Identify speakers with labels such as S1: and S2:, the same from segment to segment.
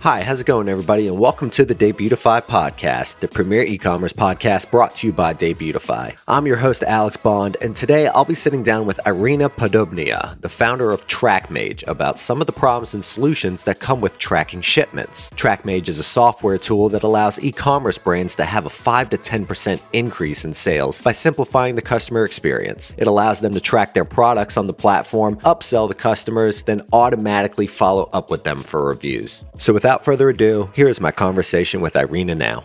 S1: Hi, how's it going, everybody? And welcome to the Debutify podcast, the premier e-commerce podcast brought to you by Debutify. I'm your host, Alex Bond, and today I'll be sitting down with Irina Poddubnaia, the founder of TrackMage, about some of the problems and solutions that come with tracking shipments. TrackMage is a software tool that allows e-commerce brands to have a 5 to 10% increase in sales by simplifying the customer experience. It allows them to track their products on the platform, upsell the customers, then automatically follow up with them for reviews. So without further ado, here is my conversation with Irina now.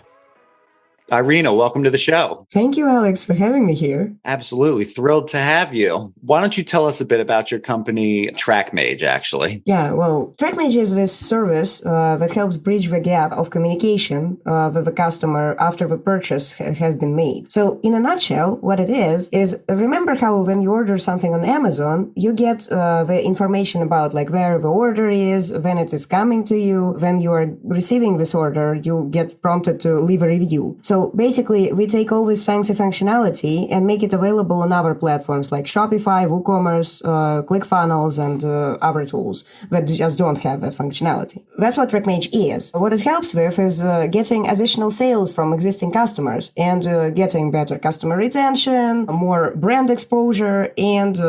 S1: Irina, welcome to the show.
S2: Thank you, Alex, for having me here.
S1: Absolutely. Thrilled to have you. Why don't you tell us a bit about your company, TrackMage, actually?
S2: Yeah, well, TrackMage is this service that helps bridge the gap of communication with the customer after the purchase has been made. So in a nutshell, what it is remember how when you order something on Amazon, you get the information about like where the order is, when it is coming to you, when you are receiving this order, you get prompted to leave a review. So basically, we take all this fancy functionality and make it available on other platforms like Shopify, WooCommerce, ClickFunnels, and other tools that just don't have that functionality. That's what TrackMage is. What it helps with is getting additional sales from existing customers and getting better customer retention, more brand exposure, and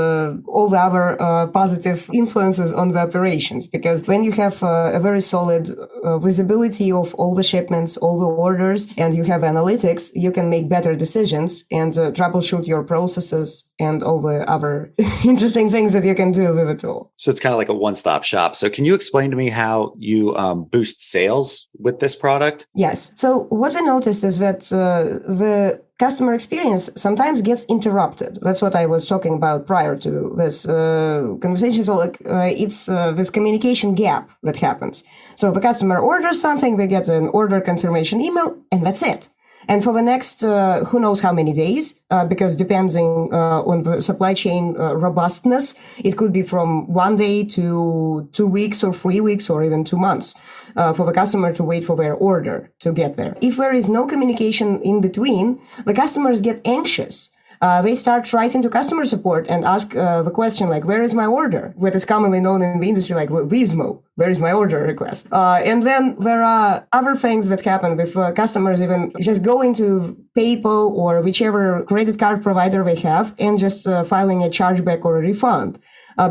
S2: all the other positive influences on the operations. Because when you have a very solid visibility of all the shipments, all the orders, and you have analytics, you can make better decisions and troubleshoot your processes and all the other interesting things that you can do with the tool.
S1: So it's kind of like a one-stop shop. So can you explain to me how you boost sales with this product?
S2: Yes. So what we noticed is that the customer experience sometimes gets interrupted. That's what I was talking about prior to this conversation. So it's this communication gap that happens. So the customer orders something, they get an order confirmation email, and that's it. And for the next, who knows how many days, because depending on the supply chain robustness, it could be from 1 day to 2 weeks or 3 weeks or even 2 months for the customer to wait for their order to get there. If there is no communication in between, the customers get anxious. They start writing to customer support and ask the question like, where is my order? What is commonly known in the industry like Vismo, where is my order request? And then there are other things that happen with customers even just going to PayPal or whichever credit card provider they have and just filing a chargeback or a refund.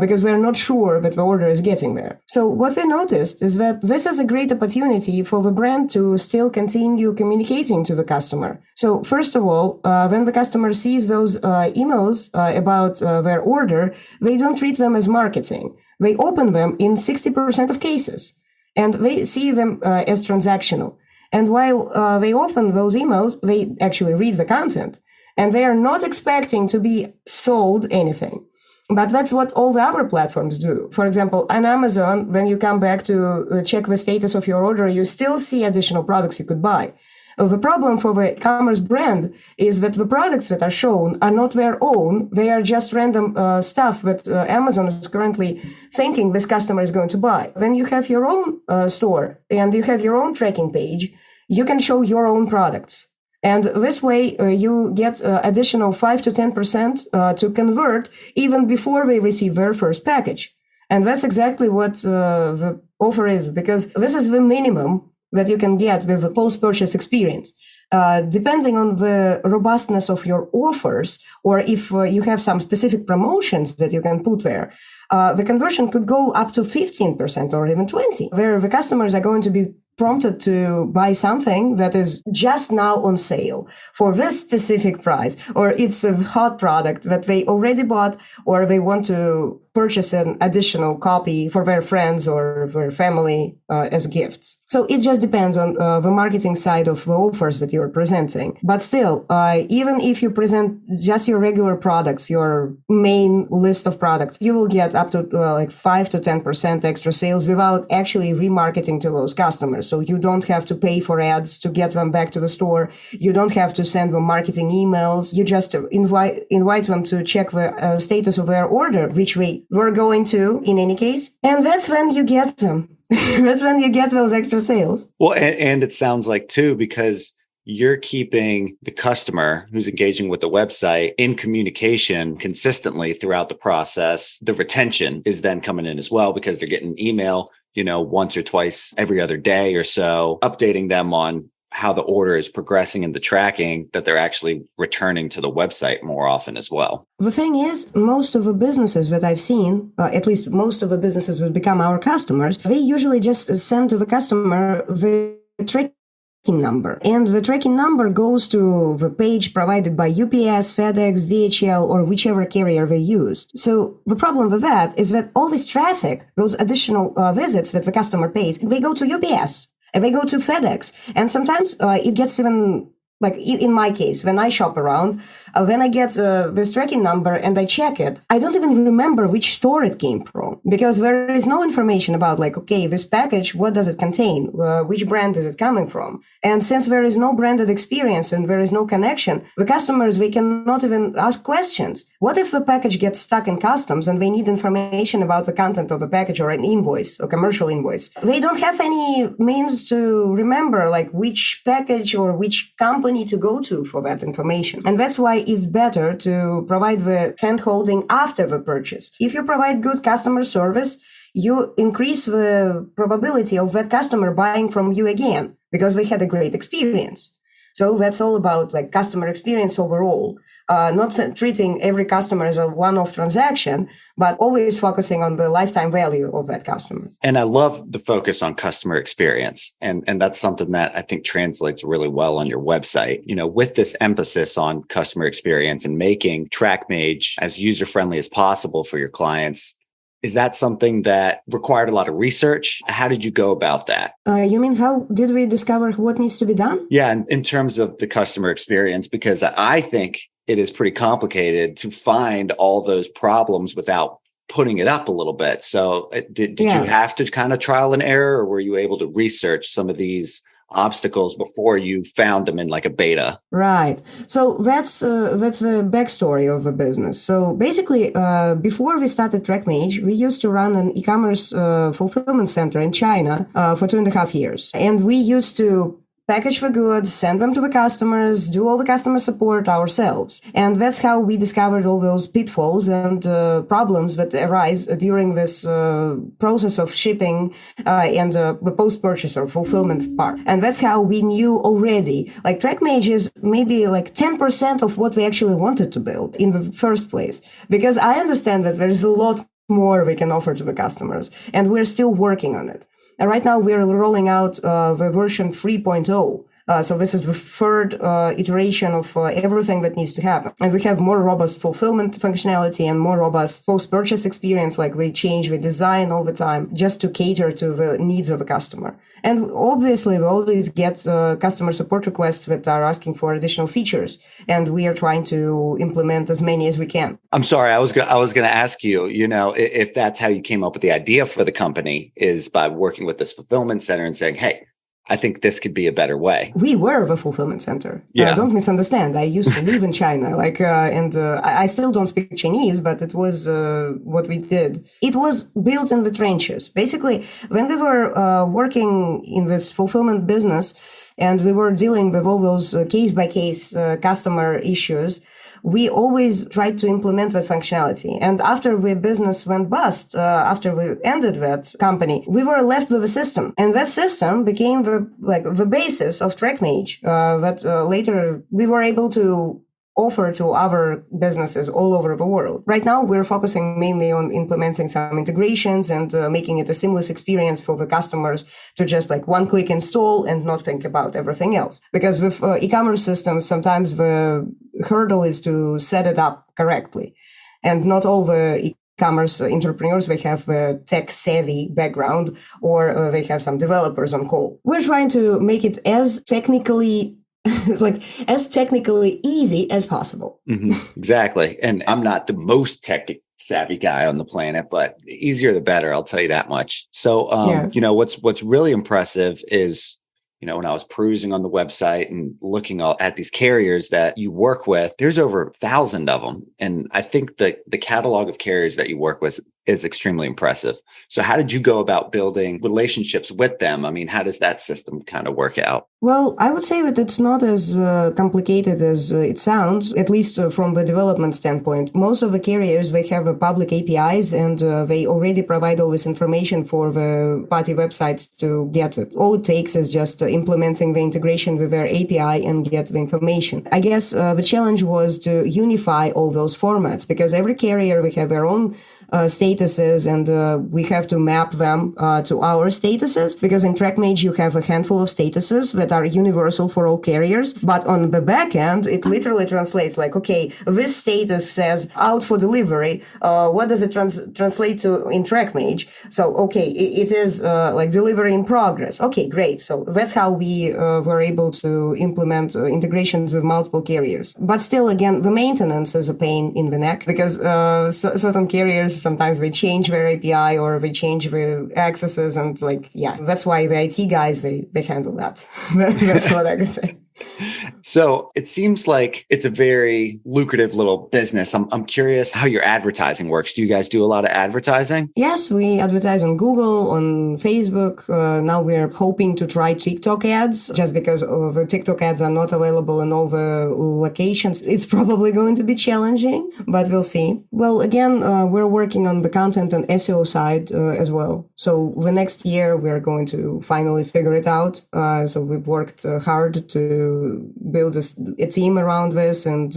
S2: Because we're not sure that the order is getting there. So what we noticed is that this is a great opportunity for the brand to still continue communicating to the customer. So first of all, when the customer sees those emails about their order, they don't treat them as marketing. They open them in 60% of cases, and they see them as transactional. And while they open those emails, they actually read the content, and they are not expecting to be sold anything. But that's what all the other platforms do. For example, on Amazon, when you come back to check the status of your order, you still see additional products you could buy. The problem for the e-commerce brand is that the products that are shown are not their own. They are just random stuff that Amazon is currently thinking this customer is going to buy. When you have your own store and you have your own tracking page, you can show your own products. And this way, you get additional 5 to 10% to convert even before they receive their first package. And that's exactly what the offer is, because this is the minimum that you can get with the post-purchase experience. Depending on the robustness of your offers, or if you have some specific promotions that you can put there, the conversion could go up to 15% or even 20%, where the customers are going to be prompted to buy something that is just now on sale for this specific price, or it's a hot product that they already bought, or they want to purchase an additional copy for their friends or their family as gifts. So it just depends on the marketing side of the offers that you're presenting. But still, even if you present just your regular products, your main list of products, you will get up to like 5 to 10% extra sales without actually remarketing to those customers. So you don't have to pay for ads to get them back to the store. You don't have to send them marketing emails. You just invite them to check the status of their order, which they were going to in any case. And that's when you get them. That's when you get those extra sales.
S1: Well, and it sounds like too, because you're keeping the customer who's engaging with the website in communication consistently throughout the process. The retention is then coming in as well because they're getting email. once or twice every other day or so, updating them on how the order is progressing in the tracking, that they're actually returning to the website more often as well.
S2: The thing is, most of the businesses that I've seen, at least most of the businesses that become our customers, they usually just send to the customer the tracking number. And the tracking number goes to the page provided by UPS, FedEx, DHL, or whichever carrier they used. So the problem with that is that all this traffic, those additional visits that the customer pays, they go to UPS. And they go to FedEx. And sometimes it gets even, like in my case, when I shop around, when I get this tracking number and I check it, I don't even remember which store it came from, because there is no information about okay, this package, what does it contain? Which brand is it coming from? And since there is no branded experience and there is no connection, the customers, they cannot even ask questions. What if the package gets stuck in customs and they need information about the content of the package or an invoice, a commercial invoice? They don't have any means to remember which package or which company to go to for that information. And that's why it's better to provide the hand-holding after the purchase. If you provide good customer service, you increase the probability of that customer buying from you again because they had a great experience. So that's all about customer experience overall, not treating every customer as a one-off transaction, but always focusing on the lifetime value of that customer.
S1: And I love the focus on customer experience. And that's something that I think translates really well on your website, with this emphasis on customer experience and making TrackMage as user-friendly as possible for your clients. Is that something that required a lot of research? How did you go about that?
S2: You mean how did we discover what needs to be done?
S1: Yeah, in terms of the customer experience, because I think it is pretty complicated to find all those problems without putting it up a little bit. So did you have to kind of trial and error, or were you able to research some of these obstacles before you found them in a beta?
S2: Right. So that's the backstory of the business. So basically, before we started TrackMage, we used to run an e-commerce fulfillment center in China for 2.5 years. And we used to package the goods, send them to the customers, do all the customer support ourselves. And that's how we discovered all those pitfalls and problems that arise during this process of shipping and the post-purchase or fulfillment part. And that's how we knew already, TrackMage is maybe 10% of what we actually wanted to build in the first place. Because I understand that there is a lot more we can offer to the customers, and we're still working on it. And right now we're rolling out the version 3.0. So this is the third iteration of everything that needs to happen. And we have more robust fulfillment functionality and more robust post-purchase experience. We change the design all the time just to cater to the needs of a customer. And obviously, we always get customer support requests that are asking for additional features. And we are trying to implement as many as we can.
S1: I'm sorry, I was going to ask you, if that's how you came up with the idea for the company, is by working with this fulfillment center and saying, hey, I think this could be a better way.
S2: We were the fulfillment center.
S1: Yeah.
S2: Don't misunderstand. I used to live in China, and I still don't speak Chinese, but it was what we did. It was built in the trenches. Basically, when we were working in this fulfillment business and we were dealing with all those case-by-case customer issues, we always tried to implement the functionality. And after the business went bust, after we ended that company, we were left with a system. And that system became the basis of TrackMage that later we were able to offer to other businesses all over the world. Right now, we're focusing mainly on implementing some integrations and making it a seamless experience for the customers to just one-click install and not think about everything else. Because with e-commerce systems, sometimes the hurdle is to set it up correctly. And not all the e-commerce entrepreneurs, they have a tech-savvy background, or they have some developers on call. We're trying to make it as technically easy as possible.
S1: Mm-hmm. Exactly. And I'm not the most tech savvy guy on the planet, but the easier the better. I'll tell you that much. So, what's really impressive is, when I was perusing on the website and looking at these carriers that you work with, there's over 1,000 of them. And I think the catalog of carriers that you work with is extremely impressive. So how did you go about building relationships with them? I mean, how does that system kind of work out?
S2: Well, I would say that it's not as complicated as it sounds, at least from the development standpoint. Most of the carriers, they have public APIs, and they already provide all this information for the party websites to get it. All it takes is just implementing the integration with their API and get the information. I guess the challenge was to unify all those formats, because every carrier, we have their own statuses, and we have to map them to our statuses, because in TrackMage you have a handful of statuses that are universal for all carriers. But on the back end, it literally translates like, okay, this status says out for delivery. What does it translate to in TrackMage? So, okay, it is like delivery in progress. Okay, great. So that's how we were able to implement integrations with multiple carriers. But still, again, the maintenance is a pain in the neck, because certain carriers, sometimes they change their API or they change the accesses, and like, yeah, that's why the IT guys, they handle that. That's what I could say.
S1: So it seems like it's a very lucrative little business. I'm curious how your advertising works. Do you guys do a lot of advertising?
S2: Yes, we advertise on Google, on Facebook. Now we're hoping to try TikTok ads, just because the TikTok ads are not available in all the locations. It's probably going to be challenging, but we'll see. Well, again, we're working on the content and SEO side as well. So the next year, we're going to finally figure it out. So we've worked hard to build a team around this and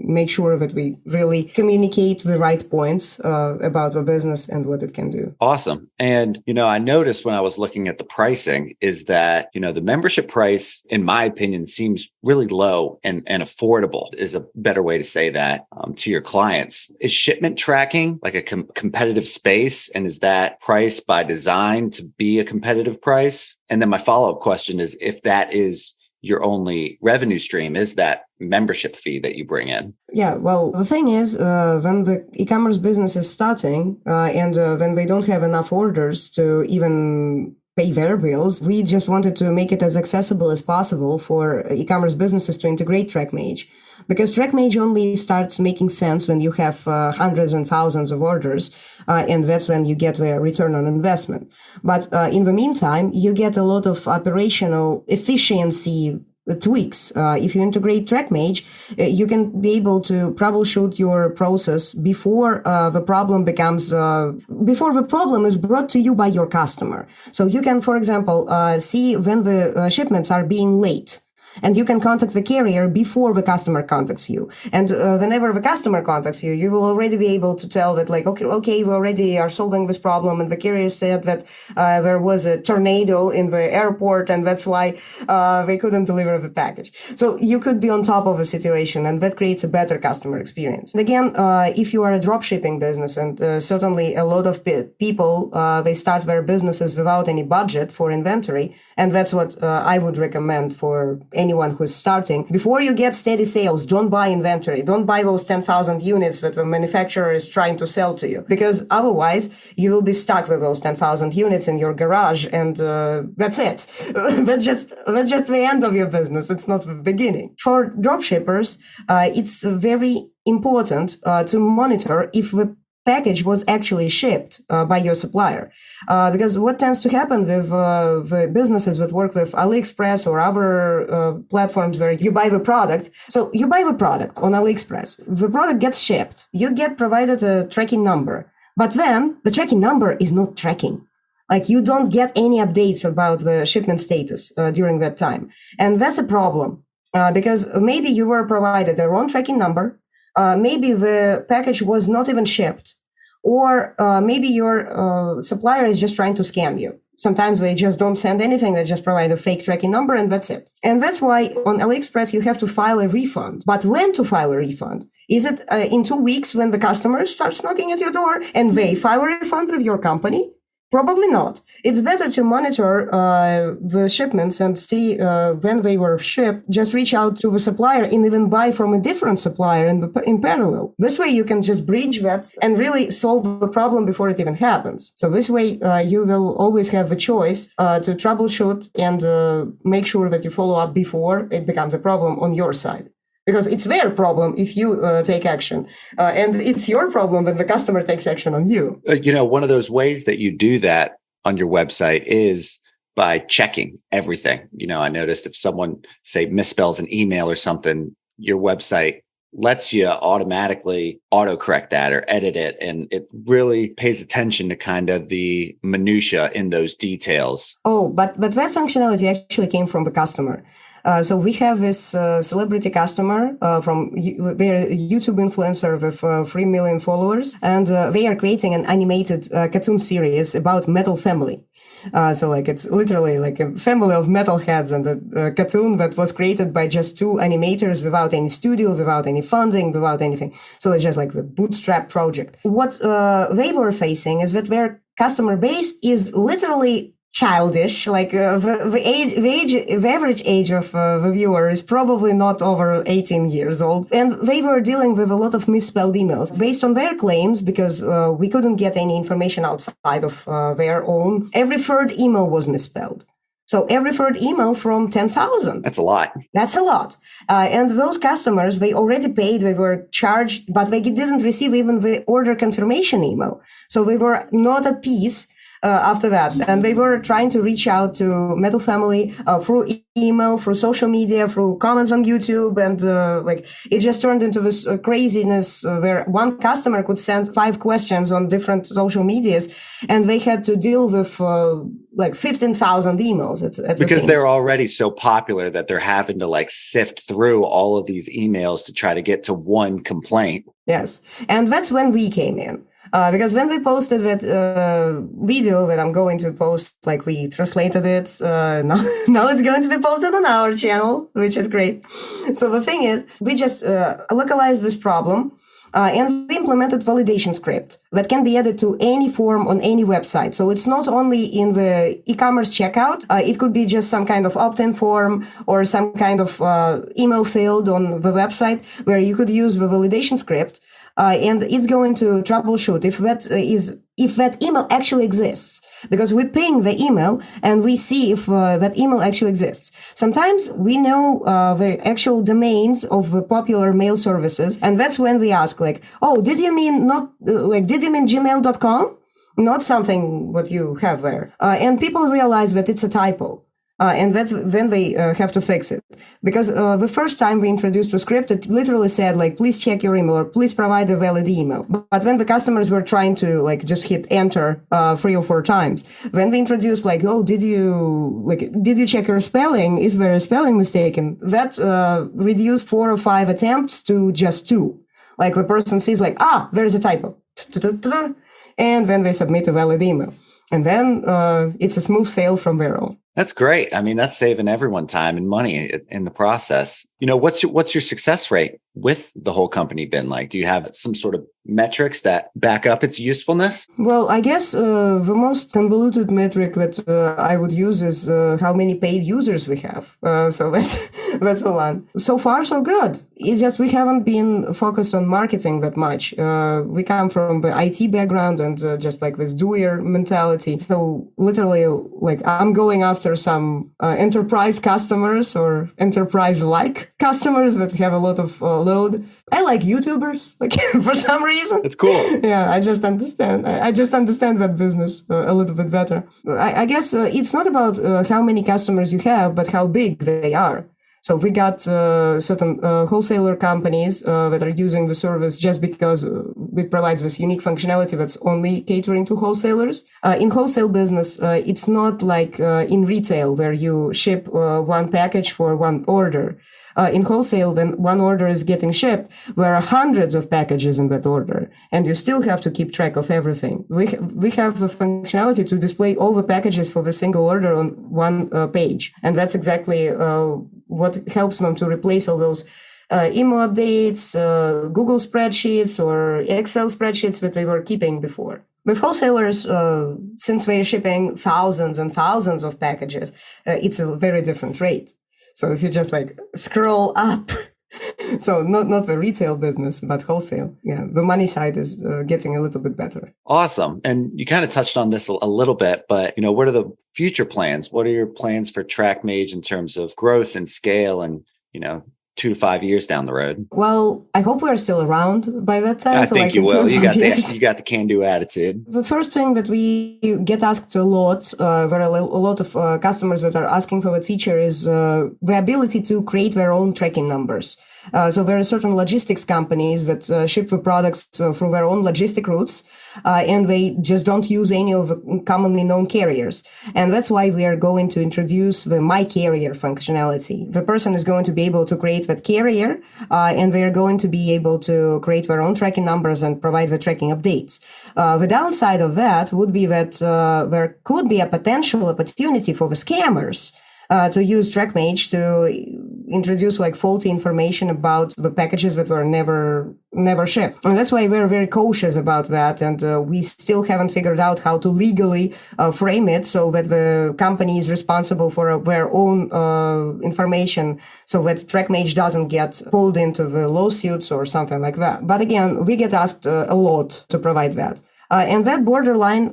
S2: make sure that we really communicate the right points about the business and what it can do.
S1: Awesome. And, I noticed when I was looking at the pricing is that, the membership price, in my opinion, seems really low and affordable is a better way to say that to your clients. Is shipment tracking like a competitive space? And is that price by design to be a competitive price? And then my follow-up question is, if that is your only revenue stream, is that membership fee that you bring in?
S2: Yeah, well, the thing is, when the e-commerce business is starting and when we don't have enough orders to even pay their bills, we just wanted to make it as accessible as possible for e-commerce businesses to integrate TrackMage. Because TrackMage only starts making sense when you have hundreds and thousands of orders, and that's when you get the return on investment. But in the meantime, you get a lot of operational efficiency tweaks. If you integrate TrackMage, you can be able to troubleshoot your process before the problem is brought to you by your customer. So you can, for example, see when the shipments are being late. And you can contact the carrier before the customer contacts you. And whenever the customer contacts you, you will already be able to tell that, like, okay, we already are solving this problem. And the carrier said that there was a tornado in the airport, and that's why they couldn't deliver the package. So you could be on top of a situation, and that creates a better customer experience. And again, if you are a dropshipping business, and certainly a lot of people, they start their businesses without any budget for inventory. And that's what I would recommend for anyone who's starting. Before you get steady sales, don't buy inventory. Don't buy those 10,000 units that the manufacturer is trying to sell to you, because otherwise you will be stuck with those 10,000 units in your garage, and that's it. That's just the end of your business. It's not the beginning. For dropshippers, it's very important to monitor if the package was actually shipped by your supplier. Because what tends to happen with the businesses that work with AliExpress or other platforms where you buy the product. So you buy the product on AliExpress. The product gets shipped. You get provided a tracking number. But then the tracking number is not tracking. Like, you don't get any updates about the shipment status during that time. And that's a problem because maybe you were provided a wrong tracking number. Maybe the package was not even shipped, or maybe your supplier is just trying to scam you. Sometimes they just don't send anything. They just provide a fake tracking number, and that's it. And that's why on AliExpress, you have to file a refund. But when to file a refund? Is it in 2 weeks when the customer starts knocking at your door and they file a refund with your company? Probably not. It's better to monitor the shipments and see when they were shipped. Just reach out to the supplier and even buy from a different supplier in parallel. This way you can just bridge that and really solve the problem before it even happens. So this way you will always have a choice to troubleshoot and make sure that you follow up before it becomes a problem on your side. because it's their problem if you take action. And it's your problem when the customer takes action on you.
S1: One of those ways that you do that on your website is by checking everything. I noticed if someone, say, misspells an email or something, your website lets you automatically autocorrect that or edit it. And it really pays attention to kind of the minutia in those details.
S2: Oh, but that functionality actually came from the customer. So we have this celebrity customer from their YouTube influencer with 3 million followers, and they are creating an animated cartoon series about metal family. So it's literally like a family of metalheads, and a cartoon that was created by just 2 animators without any studio, without any funding, without anything. So it's just like a bootstrap project. What they were facing is that their customer base is literally childish. Like the average age of the viewer is probably not over 18 years old, and they were dealing with a lot of misspelled emails based on their claims, because we couldn't get any information outside of their own. Every 3rd email was misspelled. So every 3rd email from 10,000.
S1: That's a lot.
S2: That's a lot. And those customers, they already paid, they were charged, but they didn't receive even the order confirmation email. So they were not at peace after that. And they were trying to reach out to Metal Family through email, through social media, through comments on YouTube. And it just turned into this craziness where one customer could send 5 questions on different social medias, and they had to deal with 15,000 emails at
S1: because they're already so popular that they're having to sift through all of these emails to try to get to one complaint.
S2: Yes. And that's when we came in. Because when we posted that video that I'm going to post, we translated it, now it's going to be posted on our channel, which is great. So the thing is, we just localized this problem, and we implemented validation script that can be added to any form on any website. So it's not only in the e-commerce checkout. It could be just some kind of opt-in form or some kind of email field on the website where you could use the validation script. And it's going to troubleshoot if that email actually exists, because we ping the email and we see if that email actually exists. Sometimes we know the actual domains of the popular mail services, and that's when we ask did you mean gmail.com? Not something what you have there. And people realize that it's a typo. And that's when they have to fix it. Because the first time we introduced the script, it literally said, please check your email or please provide a valid email. But when the customers were trying to just hit enter 3 or 4 times, when we introduced did you check your spelling? Is there a spelling mistake? And that reduced 4 or 5 attempts to just 2. The person sees there's a typo. And then they submit a valid email. And then it's a smooth sail from there on.
S1: That's great. I mean, that's saving everyone time and money in the process. What's your success rate with the whole company been like? Do you have some sort of metrics that back up its usefulness?
S2: Well, I guess the most convoluted metric that I would use is how many paid users we have. So that's the one. So far, so good. It's just we haven't been focused on marketing that much. We come from the IT background and just this doer mentality. So literally, I'm going after some enterprise customers or enterprise-like customers that have a lot of load. I like YouTubers, for some reason.
S1: It's cool.
S2: Yeah, I just understand. I just understand that business a little bit better. I guess it's not about how many customers you have, but how big they are. So we got certain wholesaler companies that are using the service just because it provides this unique functionality that's only catering to wholesalers. In wholesale business, it's not like in retail where you ship one package for one order. In wholesale, when one order is getting shipped, there are hundreds of packages in that order, and you still have to keep track of everything. We have the functionality to display all the packages for the single order on one page, and that's exactly what helps them to replace all those email updates, Google spreadsheets, or Excel spreadsheets that they were keeping before. With wholesalers, since they're shipping thousands and thousands of packages, it's a very different rate. So if you just scroll up, so not the retail business, but wholesale. Yeah, the money side is getting a little bit better.
S1: Awesome. And you kind of touched on this a little bit, but what are the future plans? What are your plans for TrackMage in terms of growth and scale and, 2 to 5 years down the road?
S2: Well, I hope we're still around by that time.
S1: I
S2: so
S1: think
S2: like
S1: you will. You got
S2: years.
S1: you got the can-do attitude.
S2: The first thing that we get asked a lot, where a lot of customers that are asking for that feature is the ability to create their own tracking numbers. So there are certain logistics companies that ship the products through their own logistic routes, and they just don't use any of the commonly known carriers. And that's why we are going to introduce the My Carrier functionality. The person is going to be able to create that carrier, and they are going to be able to create their own tracking numbers and provide the tracking updates. The downside of that would be that there could be a potential opportunity for the scammers to use TrackMage to introduce like faulty information about the packages that were never shipped. And that's why we're very cautious about that. And we still haven't figured out how to legally frame it so that the company is responsible for their own information, so that TrackMage doesn't get pulled into the lawsuits or something like that. But again, we get asked a lot to provide that. And that borderline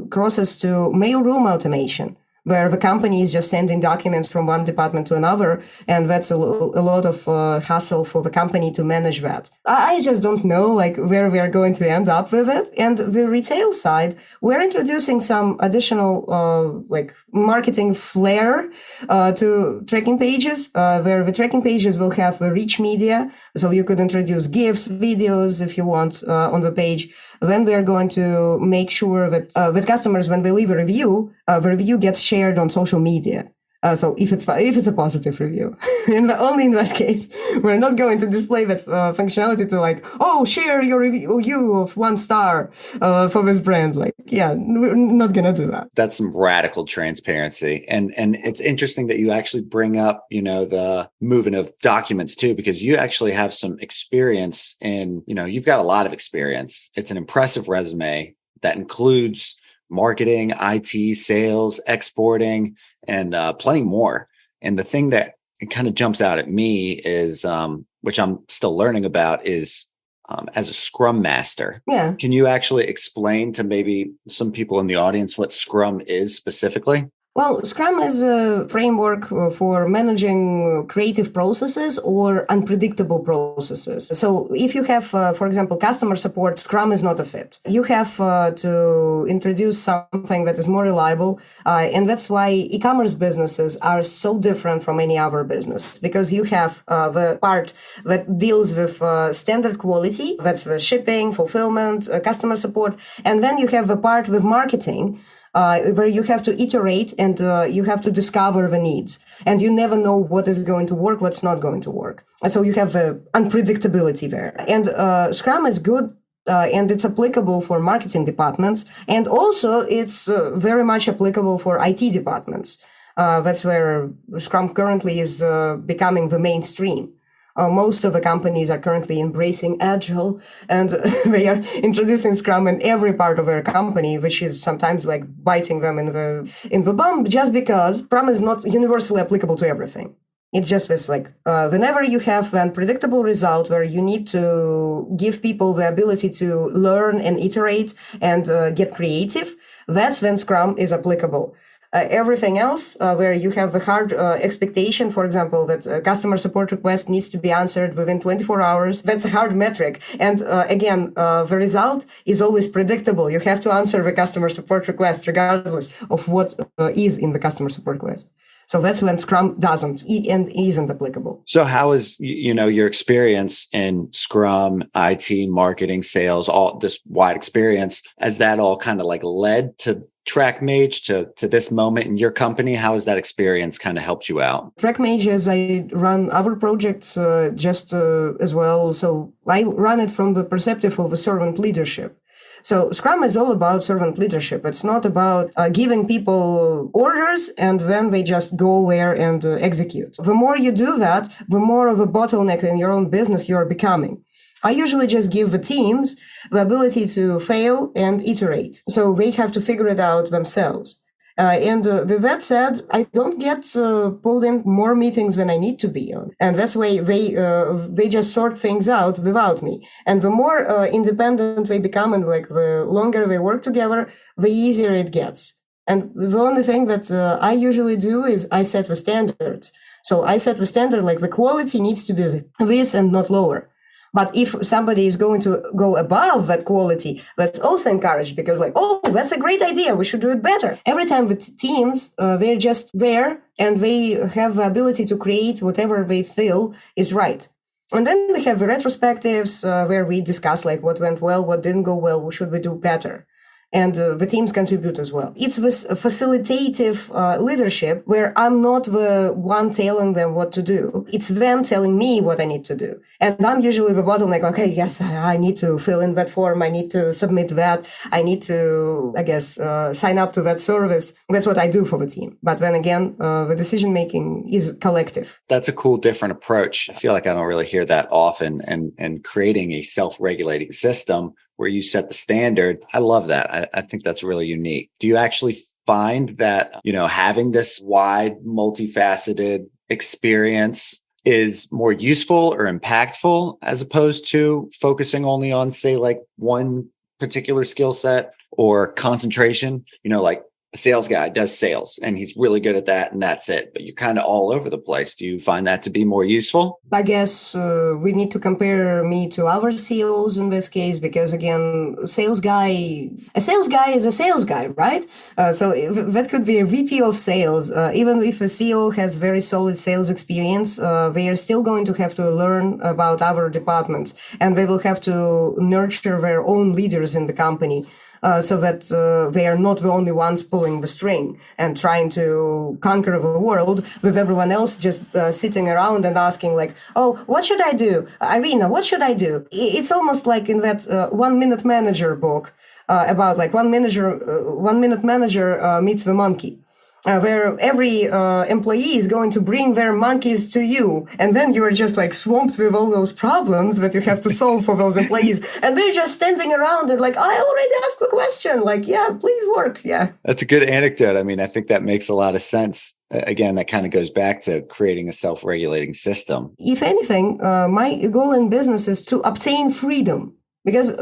S2: crosses to mailroom automation, where the company is just sending documents from one department to another. And that's a lot of hassle for the company to manage that. I just don't know like where we are going to end up with it. And the retail side, we're introducing some additional like marketing flair to tracking pages, where the tracking pages will have the rich media. So you could introduce GIFs, videos if you want on the page. Then we are going to make sure that with customers, when they leave a review, the review gets shared on social media. So if it's a positive review, and only in that case, we're not going to display that functionality to like, oh, share your review of 1 star for this brand. Like, yeah, we're not gonna do that.
S1: That's some radical transparency, and it's interesting that you actually bring up, the moving of documents too, because you actually have some experience in, you've got a lot of experience. It's an impressive resume that includes marketing, IT, sales, exporting, and plenty more. And the thing that kind of jumps out at me is, which I'm still learning about, is as a Scrum Master.
S2: Yeah.
S1: Can you actually explain to maybe some people in the audience what Scrum is specifically?
S2: Well, Scrum is a framework for managing creative processes or unpredictable processes. So if you have, for example, customer support, Scrum is not a fit. You have to introduce something that is more reliable. And that's why e-commerce businesses are so different from any other business, because you have the part that deals with standard quality. That's the shipping, fulfillment, customer support. And then you have the part with marketing, where you have to iterate and you have to discover the needs. And you never know what is going to work, what's not going to work. So you have unpredictability there. And Scrum is good. And it's applicable for marketing departments. And also it's very much applicable for IT departments. That's where Scrum currently is becoming the mainstream. Most of the companies are currently embracing Agile, and they are introducing Scrum in every part of their company, which is sometimes like biting them in the bum, just because Scrum is not universally applicable to everything. It's just this like, whenever you have an unpredictable result where you need to give people the ability to learn and iterate and get creative, that's when Scrum is applicable. Everything else, where you have the hard expectation, for example, that a customer support request needs to be answered within 24 hours, that's a hard metric. And again, the result is always predictable. You have to answer the customer support request regardless of what is in the customer support request. So that's when Scrum doesn't and isn't applicable.
S1: So how is, your experience in Scrum, IT, marketing, sales, all this wide experience, has that all kind of like led to TrackMage to this moment in your company? How has that experience kind of helped you out?
S2: TrackMage, as I run other projects as well. So I run it from the perspective of a servant leadership. So Scrum is all about servant leadership. It's not about giving people orders and then they just go there and execute. The more you do that, the more of a bottleneck in your own business you're becoming. I usually just give the teams the ability to fail and iterate. So they have to figure it out themselves. And with that said, I don't get pulled in more meetings than I need to be on. And that's why they just sort things out without me. And the more independent they become and like the longer they work together, the easier it gets. And the only thing that I usually do is I set the standards. So I set the standard, like the quality needs to be this and not lower. But if somebody is going to go above that quality, that's also encouraged, because like, oh, that's a great idea, we should do it better. Every time with teams, they're just there and they have the ability to create whatever they feel is right. And then we have the retrospectives where we discuss like what went well, what didn't go well, what should we do better. And the teams contribute as well. It's this facilitative leadership where I'm not the one telling them what to do. It's them telling me what I need to do. And I'm usually the bottleneck. Okay, yes, I need to fill in that form. I need to submit that. I need to, I guess, sign up to that service. That's what I do for the team. But then again, the decision making is collective.
S1: That's a cool, different approach. I feel like I don't really hear that often. And creating a self-regulating system where you set the standard. I love that. I think that's really unique. Do you actually find that, having this wide, multifaceted experience is more useful or impactful as opposed to focusing only on, say, like one particular skill set or concentration? Like a sales guy does sales and he's really good at that and that's it. But you're kind of all over the place. Do you find that to be more useful?
S2: I guess we need to compare me to our CEOs in this case, because again, a sales guy is a sales guy, right? So that could be a VP of sales. Even if a CEO has very solid sales experience, they are still going to have to learn about our departments, and they will have to nurture their own leaders in the company. So that they are not the only ones pulling the string and trying to conquer the world, with everyone else just sitting around and asking like, oh, what should I do? Irina, what should I do? It's almost like in that 1 Minute Manager book about like one minute manager meets the monkey. Where every employee is going to bring their monkeys to you. And then you are just like swamped with all those problems that you have to solve for those employees. And they're just standing around and like, I already asked the question. Like, yeah, please work. Yeah.
S1: That's a good anecdote. I mean, I think that makes a lot of sense. Again, that kind of goes back to creating a self-regulating system.
S2: If anything, my goal in business is to obtain freedom. Because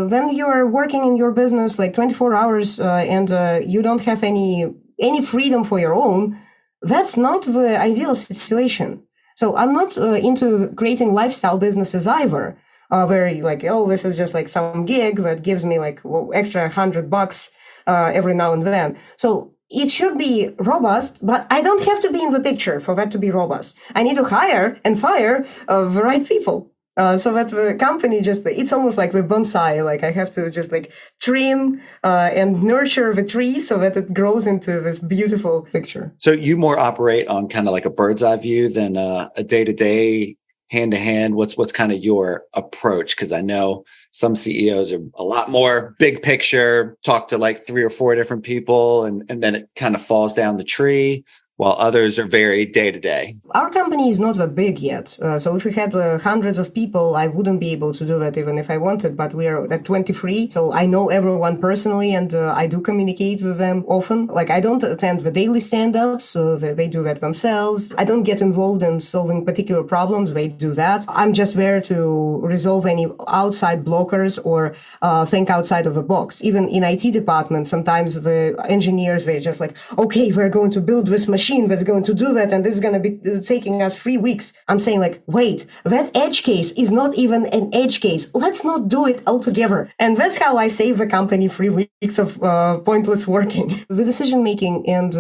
S2: when you are working in your business like 24 hours and you don't have any freedom for your own, that's not the ideal situation. So I'm not into creating lifestyle businesses either, where you're like, oh, this is just like some gig that gives me like extra $100 every now and then. So it should be robust, but I don't have to be in the picture for that to be robust. I need to hire and fire the right people. So that the company it's almost like the bonsai. Like I have to just like trim and nurture the tree so that it grows into this beautiful picture.
S1: So you more operate on kind of like a bird's eye view than a day-to-day, hand-to-hand. What's kind of your approach? Because I know some CEOs are a lot more big picture, talk to like 3 or 4 different people, and then it kind of falls down the tree, while others are very day-to-day.
S2: Our company is not that big yet. So if we had hundreds of people, I wouldn't be able to do that even if I wanted. But we are at 23, so I know everyone personally, and I do communicate with them often. Like I don't attend the daily stand-ups, so they do that themselves. I don't get involved in solving particular problems. They do that. I'm just there to resolve any outside blockers or think outside of the box. Even in IT department, sometimes the engineers, they're just like, okay, we're going to build this machine that's going to do that, and this is going to be taking us 3 weeks. I'm saying like, wait, that edge case is not even an edge case. Let's not do it altogether. And that's how I save the company 3 weeks of pointless working. The decision making and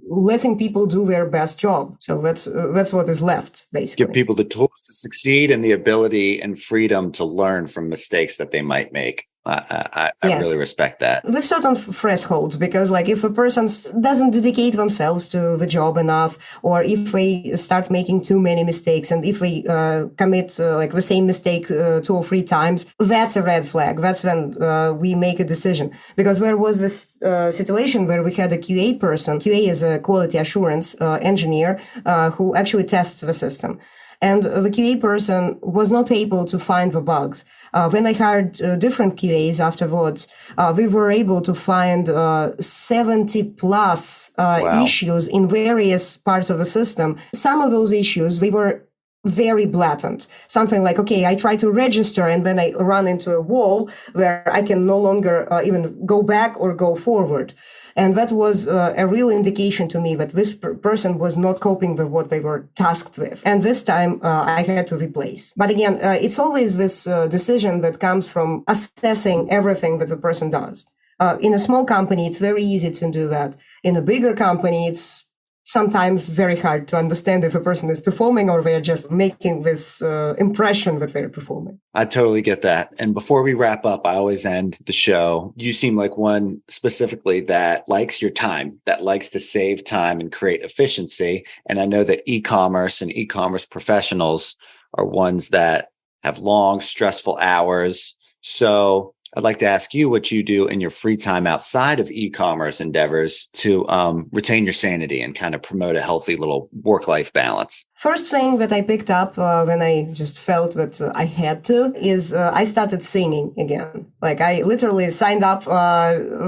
S2: letting people do their best job. So that's what is left, basically.
S1: Give people the tools to succeed and the ability and freedom to learn from mistakes that they might make. I
S2: Yes.
S1: really respect that.
S2: With certain thresholds, because like if a person doesn't dedicate themselves to the job enough, or if they start making too many mistakes, and if they commit like the same mistake 2 or 3 times, that's a red flag. That's when we make a decision. Because there was this situation where we had a QA person. QA is a quality assurance engineer who actually tests the system. And the QA person was not able to find the bugs. When I hired different QAs afterwards, we were able to find 70 plus issues in various parts of the system. Some of those issues, they were very blatant. Something like, okay, I try to register and then I run into a wall where I can no longer even go back or go forward. And that was a real indication to me that this person was not coping with what they were tasked with. And this time I had to replace. But again, it's always this decision that comes from assessing everything that the person does. In a small company, it's very easy to do that. In a bigger company, it's sometimes very hard to understand if a person is performing or they're just making this impression that they're performing.
S3: I totally get that. And before we wrap up, I always end the show. You seem like one specifically that likes your time, that likes to save time and create efficiency. And I know that e-commerce and e-commerce professionals are ones that have long, stressful hours. So I'd like to ask you what you do in your free time outside of e-commerce endeavors to retain your sanity and kind of promote a healthy little work-life balance.
S2: First thing that I picked up when I just felt that I had to is I started singing again. Like I literally signed up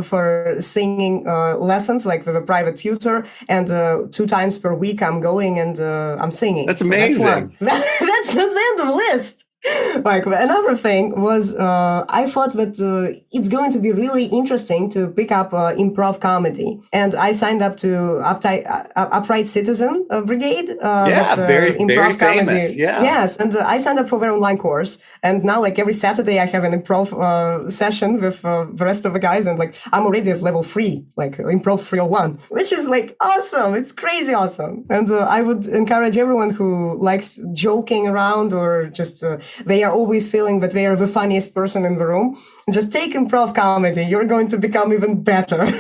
S2: for singing lessons, like with a private tutor, and 2 times per week I'm going and I'm singing.
S3: That's amazing.
S2: That's the end of the list. Like another thing was, I thought that it's going to be really interesting to pick up improv comedy, and I signed up to Upright Citizen Brigade.
S3: Very famous. Comedy. Yeah.
S2: Yes, and I signed up for their online course, and now like every Saturday I have an improv session with the rest of the guys, and like I'm already at level 3, like improv 301, which is like awesome. It's crazy awesome, and I would encourage everyone who likes joking around or just they are always feeling that they are the funniest person in the room. Just take improv comedy. You're going to become even better.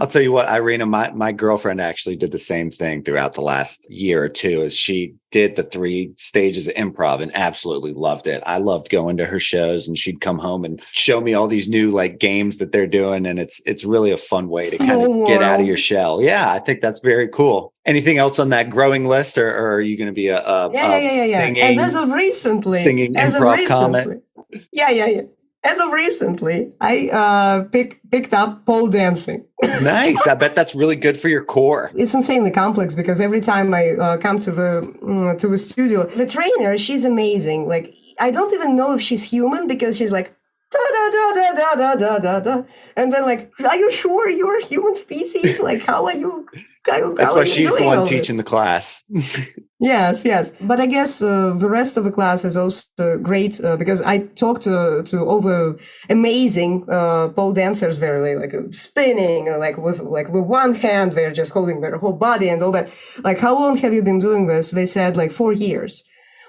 S3: I'll tell you what, Irina, my girlfriend actually did the same thing throughout the last year or two, as she did the 3 stages of improv and absolutely loved it. I loved going to her shows, and she'd come home and show me all these new like games that they're doing. And it's really a fun way to kind of get out of your shell. Yeah, I think that's very cool. Anything else on that growing list, or are you going to be a singing?
S2: And as of recently,
S3: singing improv comment?
S2: Yeah. As of recently, I picked up pole dancing.
S3: Nice. I bet that's really good for your core.
S2: It's insanely complex because every time I come to the studio, the trainer, she's amazing. Like I don't even know if she's human because she's like da da da da da da da da da, and then like, are you sure you're a human species? Like, how are you?
S3: That's why she's the one teaching the class.
S2: Yes. But I guess the rest of the class is also great because I talked to all the amazing pole dancers, very like spinning, like with one hand, they're just holding their whole body and all that. Like, how long have you been doing this? They said like 4 years.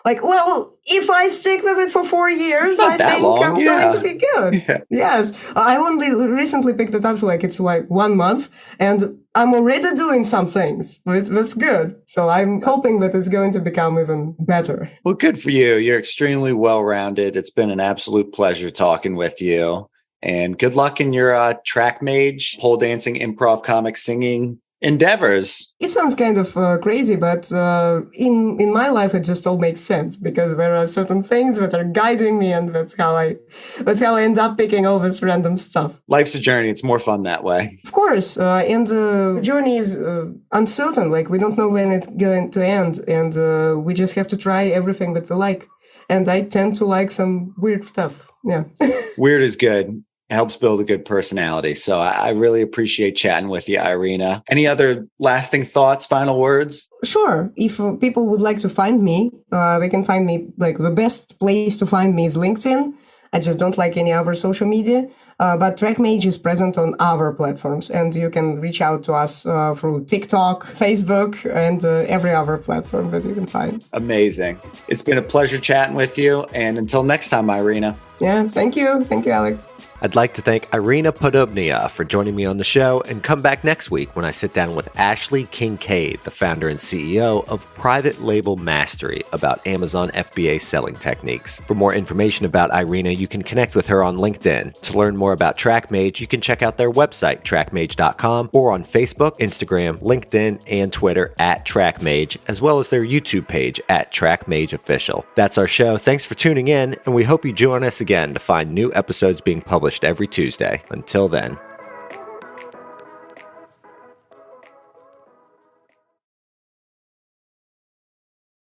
S2: Like, well, if I stick with it for 4 years, I think I'm going to be good. Yeah. Yes. I only recently picked it up, so like it's like 1 month, and I'm already doing some things. That's good. So I'm hoping that it's going to become even better.
S3: Well, good for you. You're extremely well-rounded. It's been an absolute pleasure talking with you. And good luck in your TrackMage, pole dancing, improv, comic, singing endeavors.
S2: It sounds kind of crazy, but in my life, it just all makes sense because there are certain things that are guiding me, and that's how I end up picking all this random stuff.
S3: Life's a journey. It's more fun that way.
S2: Of course. And the journey is uncertain. Like we don't know when it's going to end, and we just have to try everything that we like. And I tend to like some weird stuff. Yeah.
S3: Weird is good. Helps build a good personality. So I really appreciate chatting with you, Irina. Any other lasting thoughts, final words?
S2: Sure. If people would like to find me, they can find me, like the best place to find me is LinkedIn. I just don't like any other social media. But TrackMage is present on our platforms, and you can reach out to us through TikTok, Facebook, and every other platform that you can find.
S3: Amazing. It's been a pleasure chatting with you. And until next time, Irina.
S2: Yeah, thank you. Thank you, Alex.
S1: I'd like to thank Irina Poddubnaia for joining me on the show, and come back next week when I sit down with Ashley Kincaid, the founder and CEO of Private Label Mastery, about Amazon FBA selling techniques. For more information about Irina, you can connect with her on LinkedIn. To learn more about TrackMage, you can check out their website, trackmage.com, or on Facebook, Instagram, LinkedIn, and Twitter at TrackMage, as well as their YouTube page at TrackMage Official. That's our show. Thanks for tuning in, and we hope you join us again to find new episodes being published every Tuesday. Until then.